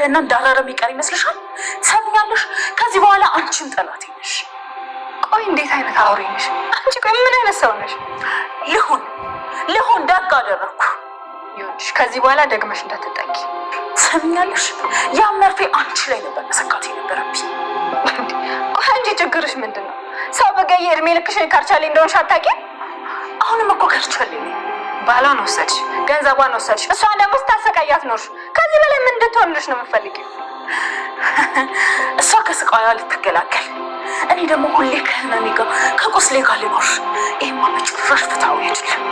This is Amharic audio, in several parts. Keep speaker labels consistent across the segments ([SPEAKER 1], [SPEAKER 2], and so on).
[SPEAKER 1] እንዳለና እንዳላረ የሚቀር ይመስልሻል? ሰምኛለሽ? ከዚህ በኋላ አንቺም ጠላቴ ነሽ።
[SPEAKER 2] ቆይ እንዴት አይነት አውሬ ነሽ አንቺ? ቆይ ምን አይነት ሰው ነሽ?
[SPEAKER 1] ልሁን ደግ አደረኩ።
[SPEAKER 2] ይኸውልሽ ከዚህ በኋላ ደግመሽ እንዳትጠቂ
[SPEAKER 1] ሰምኛለሽ? ያ መርፌ አንቺ ላይ ነበር መሰካት የነበረብኝ።
[SPEAKER 2] ቆይ አንቺ ችግርሽ ምንድን ነው? ሰው በገየ እድሜ ልክሽን ካርቻሌ እንደሆንሽ አታውቂም?
[SPEAKER 1] አሁንም እኮ ካርቻሌ ነኝ።
[SPEAKER 2] ባሏን ወሰድሽ፣ ገንዘቧን ወሰድሽ፣ እሷን ደግሞ ስታሰቃያት ኖርሽ። ከዚህ በላይ ምን እንድትሆንልሽ ነው የምትፈልጊው?
[SPEAKER 1] እሷ ከስቃያ ልትገላገል፣ እኔ ደግሞ ሁሌ ከህመሜ ጋር ከቁስሌ ጋር ልኖር። ይሄማ በጭራሽ ፍትሃዊ አይደለም።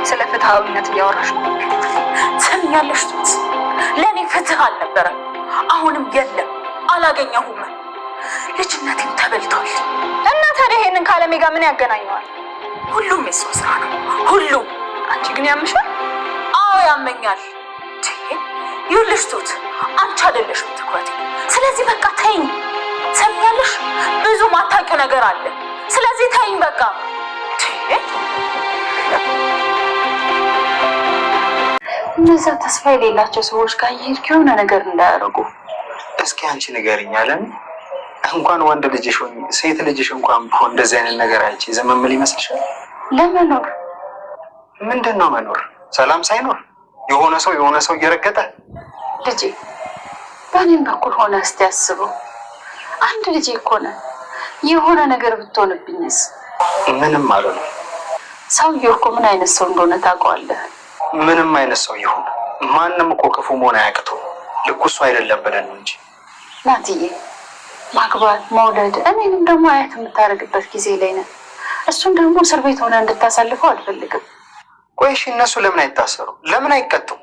[SPEAKER 2] ስለ ፍትሃዊነት እያወራሽ ነው?
[SPEAKER 1] ሰምኛለሽ? ቱት ለእኔ ፍትህ አልነበረም፣ አሁንም የለም፣ አላገኘሁም። ልጅነቴም ተበልቷል።
[SPEAKER 2] እና ታዲያ ይሄንን ከአለሜ ጋር ምን ያገናኘዋል?
[SPEAKER 1] ሁሉም የሷ ስራ ነው፣ ሁሉም።
[SPEAKER 2] አንቺ ግን ያምሻል?
[SPEAKER 1] አዎ ያመኛል። ይኸውልሽ ቱት አንቺ አይደለሽም ትኩረቴ። ስለዚህ በቃ ተይኝ። ሰምኛለሽ? ብዙ ማታውቂው ነገር አለ። ስለዚህ ተይኝ በቃ።
[SPEAKER 2] እነዛ ተስፋ የሌላቸው ሰዎች ጋር እየሄድክ የሆነ ነገር እንዳያደርጉ
[SPEAKER 3] እስኪ አንቺ ንገሪኝ። አለም እንኳን ወንድ ልጅሽ ሆኝ ሴት ልጅሽ እንኳን ቢሆን እንደዚህ አይነት ነገር አይቼ ዝም የምል ይመስልሻል?
[SPEAKER 2] ለመኖር
[SPEAKER 3] ምንድን ነው መኖር? ሰላም ሳይኖር የሆነ ሰው እየረገጠ
[SPEAKER 2] ልጄ፣ በእኔም በኩል ሆነ እስቲ አስበው። አንድ ልጄ እኮ ነህ። የሆነ ነገር ብትሆንብኝስ?
[SPEAKER 3] ምንም አልሆነም።
[SPEAKER 2] ሰውዬው እኮ ምን አይነት ሰው እንደሆነ ታውቀዋለህ?
[SPEAKER 3] ምንም አይነት ሰው ይሁን ማንም እኮ ክፉ መሆን አያቅተው። ልኩ እሱ አይደለም ብለን ነው እንጂ
[SPEAKER 2] ናትዬ፣ ማግባት መውለድ፣ እኔንም ደግሞ አያት የምታደርግበት ጊዜ ላይ ነን። እሱን ደግሞ እስር ቤት ሆነ እንድታሳልፈው አልፈልግም።
[SPEAKER 3] ቆይ እሺ፣ እነሱ ለምን አይታሰሩ? ለምን አይቀጡም?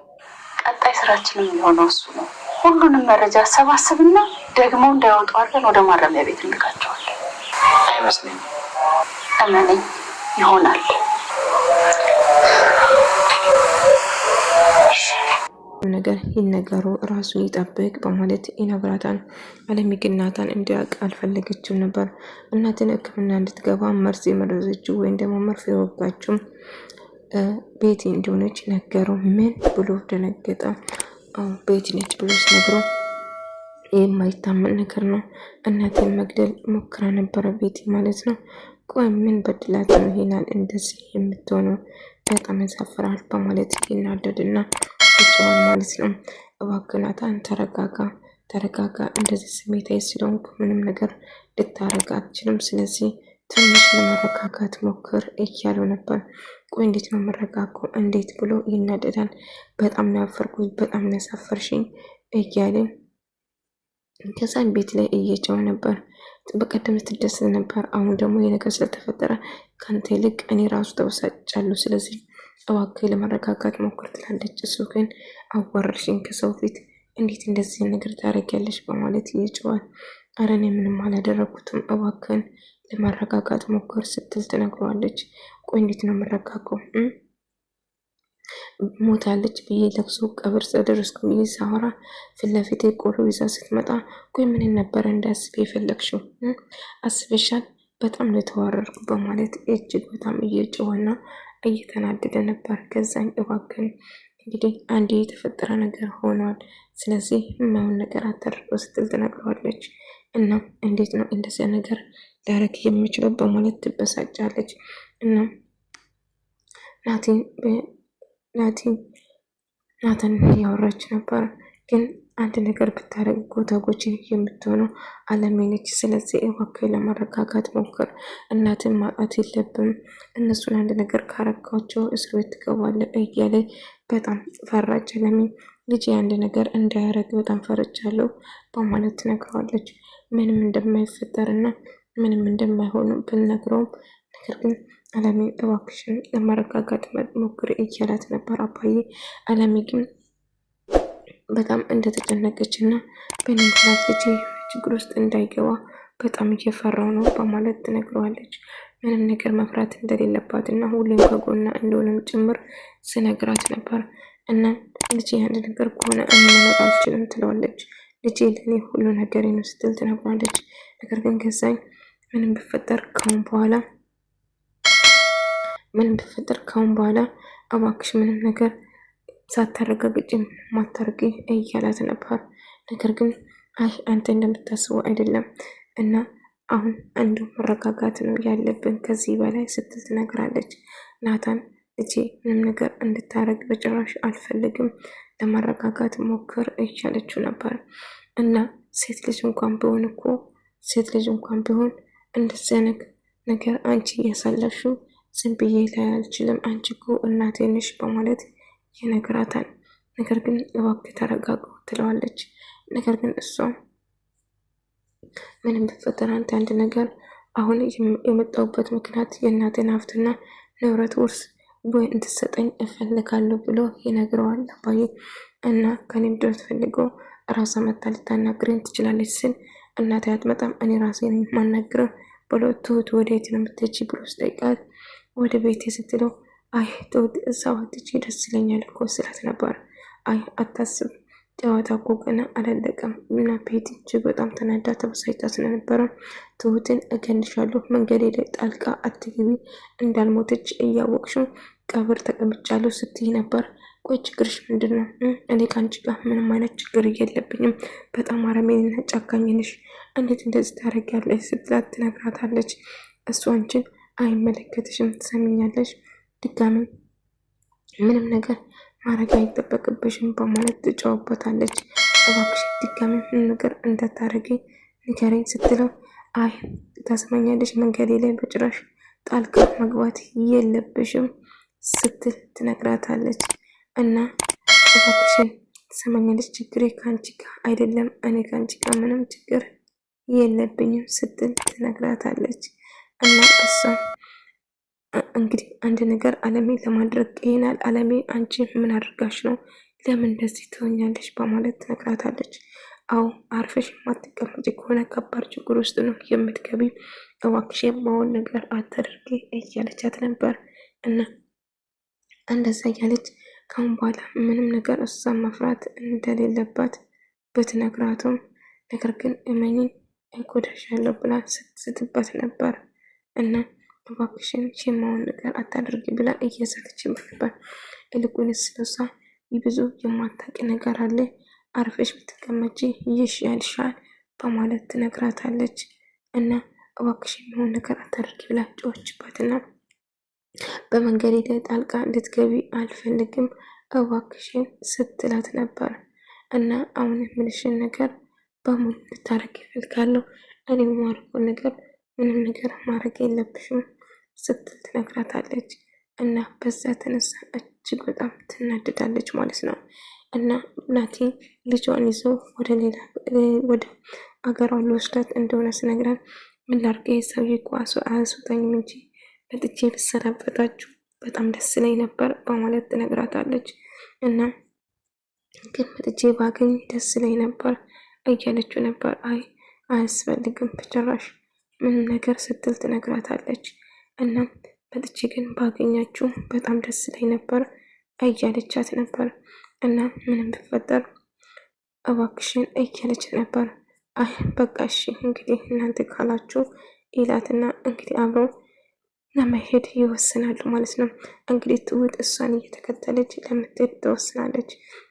[SPEAKER 2] ቀጣይ ስራችን የሚሆነው እሱ ነው። ሁሉንም መረጃ አሰባስብና ደግሞ እንዳይወጣዋለን ወደ ማረሚያ ቤት እንልካቸዋለን።
[SPEAKER 3] አይመስለኝም።
[SPEAKER 2] እመነኝ፣ ይሆናል።
[SPEAKER 4] ነገር ይነገሩ ራሱ ይጠብቅ በማለት ይነግራታል። አለሚ ግን ናታን እንዲያውቅ አልፈለገችም ነበር። እናትን ሕክምና እንድትገባ መርዝ የመረዘችው ወይም ደግሞ መርፌ የወጋችው ቤቲ እንደሆነች ነገረው። ምን ብሎ ደነገጠ። ቤቲ ነች ብሎ ሲነግረው የማይታመን ነገር ነው። እናቴን መግደል ሞክራ ነበረ ቤቲ ማለት ነው። ቆይ ምን በድላት ነው ይሄናል እንደዚህ የምትሆነው? በጣም ያሳፍራል በማለት ይናደድና ይጮሃል ማለት ነው። እባክህ ናታን ተረጋጋ፣ እንደዚህ ስሜታዊ ስለሆንኩ ምንም ነገር ልታረግ አትችልም። ስለዚህ ትንሽ ለመረጋጋት ሞክር እያለው ነበር። ቆይ እንዴት ነው መረጋጋው? እንዴት ብሎ ይናደዳል። በጣም ነው ያፈርኩት፣ በጣም ነው ያሳፈርሽኝ እያለ ከዛን ቤት ላይ እየጨው ነበር። በቀደም ስትደሰት ነበር። አሁን ደግሞ የነገር ስለተፈጠረ ከአንተ ይልቅ እኔ ራሱ ተበሳጫለሁ። ስለዚህ እባክህ ለመረጋጋት ሞክር ትላለች። እሱ ግን አዋረድሽኝ ከሰው ፊት፣ እንዴት እንደዚህ ነገር ታደርጊያለሽ? በማለት ይጨዋል። አረ እኔ ምንም አላደረኩትም፣ እባክህን ለመረጋጋት ሞክር ስትል ትነግረዋለች። ቆይ እንዴት ነው የምረጋጋው? ሞታለች ብዬ ለቅሶ ቀብር ስለደረስኩ ብዬ ሳወራ ፊት ለፊቴ ቆሎ ይዛ ስትመጣ ቆይ ምን ነበረ እንዳስብ የፈለግሽው? አስበሻል? በጣም ነው የተዋረድኩ በማለት እጅግ በጣም እየጮኸና እየተናደደ ነበር። ከዛኝ እባክን እንግዲህ አንድ የተፈጠረ ነገር ሆኗል፣ ስለዚህ የማይሆን ነገር አታድርገው ስትል ትነግረዋለች። እና እንዴት ነው እንደዚያ ነገር ሊያረግ የሚችለው በማለት ትበሳጫለች። እና ናታን እያወራች ነበር። ግን አንድ ነገር ብታደርግ ተጎጂ የምትሆነው አለሜ ነች። ስለዚህ እባክህ ለማረጋጋት ሞክር፣ እናትን ማጣት የለብም፣ እነሱን አንድ ነገር ካረጋቸው እስር ቤት ትገባለህ እያለ በጣም ፈራች። አለሜ ልጅ አንድ ነገር እንዳያረግ በጣም ፈርቻለሁ በማለት ትነግረዋለች። ምንም እንደማይፈጠርና ምንም እንደማይሆኑ ብንነግረውም ነገር ግን አለሜ እባክሽን ለማረጋጋት ሞክር እያላት ነበር አባዬ። አለሜ ግን በጣም እንደተጨነቀች እና በንግራት ልጅ ችግር ውስጥ እንዳይገባ በጣም እየፈራው ነው በማለት ትነግረዋለች። ምንም ነገር መፍራት እንደሌለባት እና ሁሌም ከጎና እንደሆነም ጭምር ስነግራት ነበር። እና ልጅ አንድ ነገር ከሆነ እኔ መኖር አልችልም ትለዋለች። ልጅ ለኔ ሁሉ ነገር ነው ስትል ትነግረዋለች። ነገር ግን ገዛኝ ምንም ቢፈጠር ካሁን በኋላ እባክሽ ምንም ነገር ሳታረጋግጭም ማታርጊ እያላት ነበር። ነገር ግን አይ አንተ እንደምታስበው አይደለም እና አሁን አንዱ መረጋጋት ነው ያለብን ከዚህ በላይ ስትል ትነግራለች። ናታን ልጄ ምንም ነገር እንድታረግ በጭራሽ አልፈልግም፣ ለማረጋጋት ሞክር እያለችው ነበር። እና ሴት ልጅ እንኳን ቢሆን እንደዚህ አይነት ነገር አንቺ እያሳለፍሽው ዝም ብዬ ላይ አልችልም፣ አንቺ እኮ እናቴ ነሽ በማለት ይነግራታል። ነገር ግን እባክህ ተረጋጉ ትለዋለች። ነገር ግን እሷ ምንም ቢፈጠር አንተ አንድ ነገር አሁን የመጣሁበት ምክንያት የእናቴን ሀብትና ንብረት ውርስ ወይ እንድትሰጠኝ እፈልጋለሁ ብሎ ይነግረዋል አባዬ። እና ከኔም ድረስ ፈልገው ራሷ መታ ልታናግረኝ ትችላለች ስል እናቴ አትመጣም እኔ ራሴ ነኝ የማናግረው ብሎ ትሁት ወዴት ነው የምትሄጂ ብሎ ስጠይቃት ወደ ቤቴ ስትለው አይ ትሁት እዛው አትሄጂ ደስ ይለኛል እኮ ስላት ነበር። አይ አታስብ ጨዋታ እኮ ገና አላለቀም እና ቤቲ እጅግ በጣም ተናዳ ተበሳጭታ ስለነበረ ትሁትን እገንሻለሁ፣ መንገዴ ላይ ጣልቃ አትግቢ፣ እንዳልሞተች እያወቅሽው ቀብር ተቀምጫለሁ ስትይ ነበር። ቆይ ችግርሽ ምንድን ነው? እኔ ከአንቺ ጋር ምንም አይነት ችግር የለብኝም፣ በጣም አረመኔና ጨካኝ ነሽ፣ እንዴት እንደዚህ ታደርጊያለሽ? ስትላት ትነግራታለች። እሱ አንቺን አይመለከትሽም፣ ትሰሚኛለሽ፣ ድጋሚ ምንም ነገር ማድረግ አይጠበቅብሽም በማለት ትጫወበታለች። እባክሽ ድጋሚ ምን ነገር እንዳታረጊ ንገረኝ ስትለው አይ ታስመኛለሽ፣ መንገዴ ላይ በጭራሽ ጣልቃ መግባት የለብሽም ስትል ትነግራታለች። እና እባክሽን ትሰማኛለች፣ ችግሬ ከአንቺ ጋር አይደለም፣ እኔ ከአንቺ ጋር ምንም ችግር የለብኝም ስትል ትነግራታለች። እና እሷ እንግዲህ አንድ ነገር አለሜ ለማድረግ ይሄናል። አለሜ አንቺ ምን አድርጋሽ ነው? ለምን እንደዚህ ትሆኛለሽ? በማለት ትነግራታለች። አዎ አርፈሽ የማትቀመጪ ከሆነ ከባድ ችግር ውስጥ ነው የምትገቢ፣ እባክሽ የማውን ነገር አታድርጊ እያለቻት ነበር። እና እንደዛ እያለች ካሁን በኋላ ምንም ነገር እሷን መፍራት እንደሌለባት ብትነግራቱም ነገር ግን እመኝን እጎዳሻለሁ ብላ ስትባት ነበር። እና እባክሽን የማውን ነገር አታድርጊ ብላ እየዛተችበት ነበር። ይልቁንስ ስለሷ ብዙ የማታውቂ ነገር አለ፣ አርፈሽ ብትቀመጪ ይሻልሻል በማለት ትነግራታለች። እና እባክሽን የማውን ነገር አታድርጊ ብላ ጮኸችባትና በመንገዴ ላይ ጣልቃ እንድትገቢ አልፈልግም እባክሽን ስትላት ነበር። እና አሁን የምልሽን ነገር በሙሉ ልታረግ ይፈልጋለሁ፣ እኔ የማደርገው ነገር ምንም ነገር ማድረግ የለብሽም ስትል ትነግራታለች። እና በዛ ተነሳ እጅግ በጣም ትናደዳለች ማለት ነው። እና ናቲ ልጇን ይዞ ወደ አገሯ ልወስዳት እንደሆነ ስነግረን ምን ላድርግ ሰውዬ እኮ አያስወጣኝም እንጂ መጥቼ ብሰናበታችሁ በጣም ደስ ላይ ነበር በማለት ትነግራታለች። እና ግን መጥቼ ባገኝ ደስ ላይ ነበር እያለችው ነበር። አይ አያስፈልግም በጭራሽ ምንም ነገር ስትል ትነግራታለች። እና መጥቼ ግን ባገኛችሁ በጣም ደስ ላይ ነበር እያለቻት ነበር። እና ምንም ቢፈጠር እባክሽን እያለች ነበር። አይ በቃ እሺ እንግዲህ እናንተ ካላችሁ ኢላትና እንግዲህ አብረው ለመሄድ ይወስናሉ ማለት ነው። እንግዲህ ትሁት እሷን እየተከተለች ለምትሄድ ትወስናለች።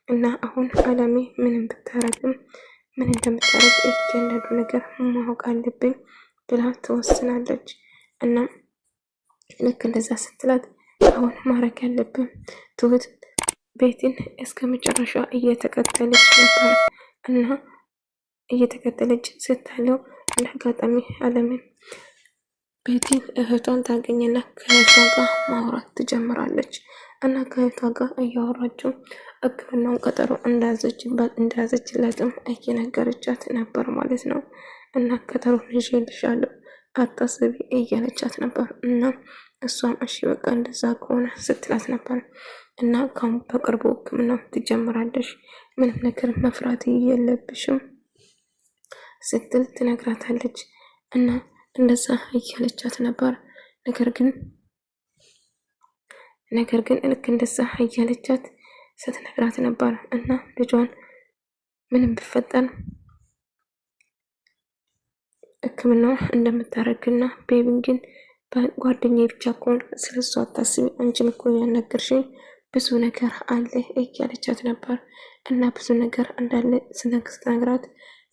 [SPEAKER 4] እና አሁን አለሜ ምንም ብታረግም ምን እንደምታረግ እያንዳንዱ ነገር ማወቅ አለብኝ ብላ ትወስናለች። እና ልክ እንደዛ ስትላት አሁን ማድረግ ያለብን ትሁት ቤትን እስከ መጨረሻ እየተከተለች ነበር። እና እየተከተለች ስታለው እንደ አጋጣሚ አለምን ቤቲን እህቷን ታገኝና ከእህቷ ጋር ማውራት ትጀምራለች። እና ከእህቷ ጋር እያወራችው ሕክምናውን ቀጠሮ እንዳያዘችላትም እየነገረቻት ነበር ማለት ነው። እና ቀጠሮ ይዤልሻለሁ አታስቢ እያለቻት ነበር። እና እሷም እሺ በቃ እንደዛ ከሆነ ስትላት ነበር። እና ካሁን በቅርቡ ሕክምናው ትጀምራለሽ፣ ምንም ነገር መፍራት የለብሽም ስትል ትነግራታለች። እና እንደዛ እያለቻት ነበር። ነገር ግን ልክ እንደዛ እያለቻት ስትነግራት ነበር። እና ልጇን ምንም ቢፈጠር ሕክምናው እንደምታረግና ቤቢን ግን ጓደኛዬ ብቻ ከሆነ ስለሷ አታስቢ፣ አንቺን እኮ ያናገርሽኝ ብዙ ነገር አለ እያለቻት ነበር እና ብዙ ነገር እንዳለ ስትነግራት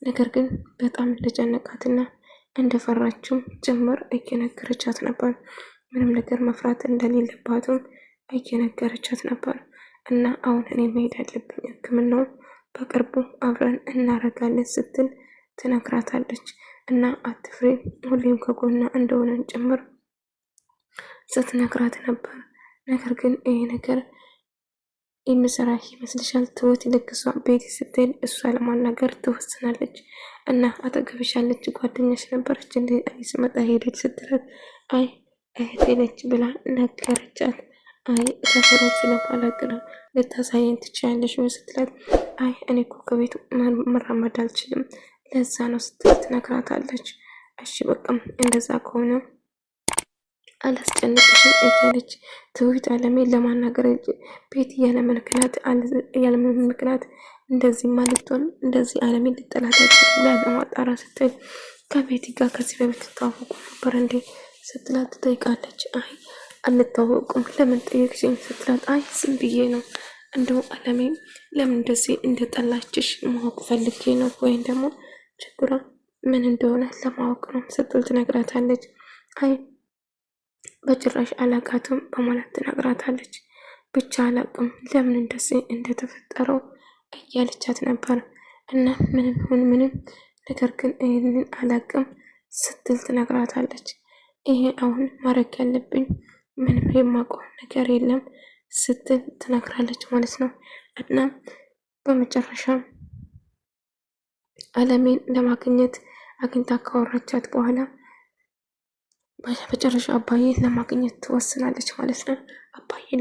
[SPEAKER 4] ነገር ግን በጣም እንደጨነቃትና እንደፈራችም ጭምር እየነገረቻት ነበር። ምንም ነገር መፍራት እንደሌለባትም እየነገረቻት ነበር። እና አሁን እኔ መሄድ ያለብኝ ሕክምናው በቅርቡ አብረን እናረጋለን ስትል ትነግራታለች። እና አትፍሬ ሁሌም ከጎና እንደሆነን ጭምር ስትነግራት ነበር። ነገር ግን ይሄ ነገር የምሰራ ይመስልሻል? ትሁት ልክ እሷ ቤት ስትሄድ እሷ ለማናገር ትወስናለች። እና አጠገብሻለች ጓደኛሽ ነበረች እንደ ስመጣ ሄደች ስትላት አይ እህቴ ነች ብላ ነገረቻት። አይ ሰፈሩ ስለማላውቅ ነው ልታሳየን ትችያለሽ ወይ ስትላት አይ እኔ እኮ ከቤቱ መራመድ አልችልም ለዛ ነው ስትል ትነግራታለች። እሺ በቃም እንደዛ ከሆነ አላስጨንቅሽም እያለች ትሁት አለሜን ለማናገር ቤት ያለ ምክንያት እንደዚህ ማለቷን እንደዚህ አለሜን ልጠላታች ለማጣራ ስትል ከቤቲ ጋር ከዚህ በፊት ትታወቁ ነበር እንዴ ስትላት ትጠይቃለች። አይ አንታወቁም ለምን ጠየቅሽኝ ስትላት አይ ዝም ብዬ ነው እንደው አለሜን ለምን እንደዚህ እንደጠላችሽ ማወቅ ፈልጌ ነው ወይም ደግሞ ችግሯ ምን እንደሆነ ለማወቅ ነው ስትል ትነግራታለች። አይ በጭራሽ አላቃትም በማለት ትነግራታለች። ብቻ አላቅም ለምን እንደዚህ እንደተፈጠረው እያለቻት ነበር። እና ምንም ነገር ግን ይህንን አላቅም ስትል ትነግራታለች። ይሄ አሁን ማድረግ ያለብኝ ምንም የማውቀው ነገር የለም ስትል ትነግራለች ማለት ነው። እና በመጨረሻ አለሜን ለማግኘት አግኝታ ካወራቻት በኋላ በመጨረሻ አባዬን ለማግኘት ትወስናለች ማለት ነው። አባዬን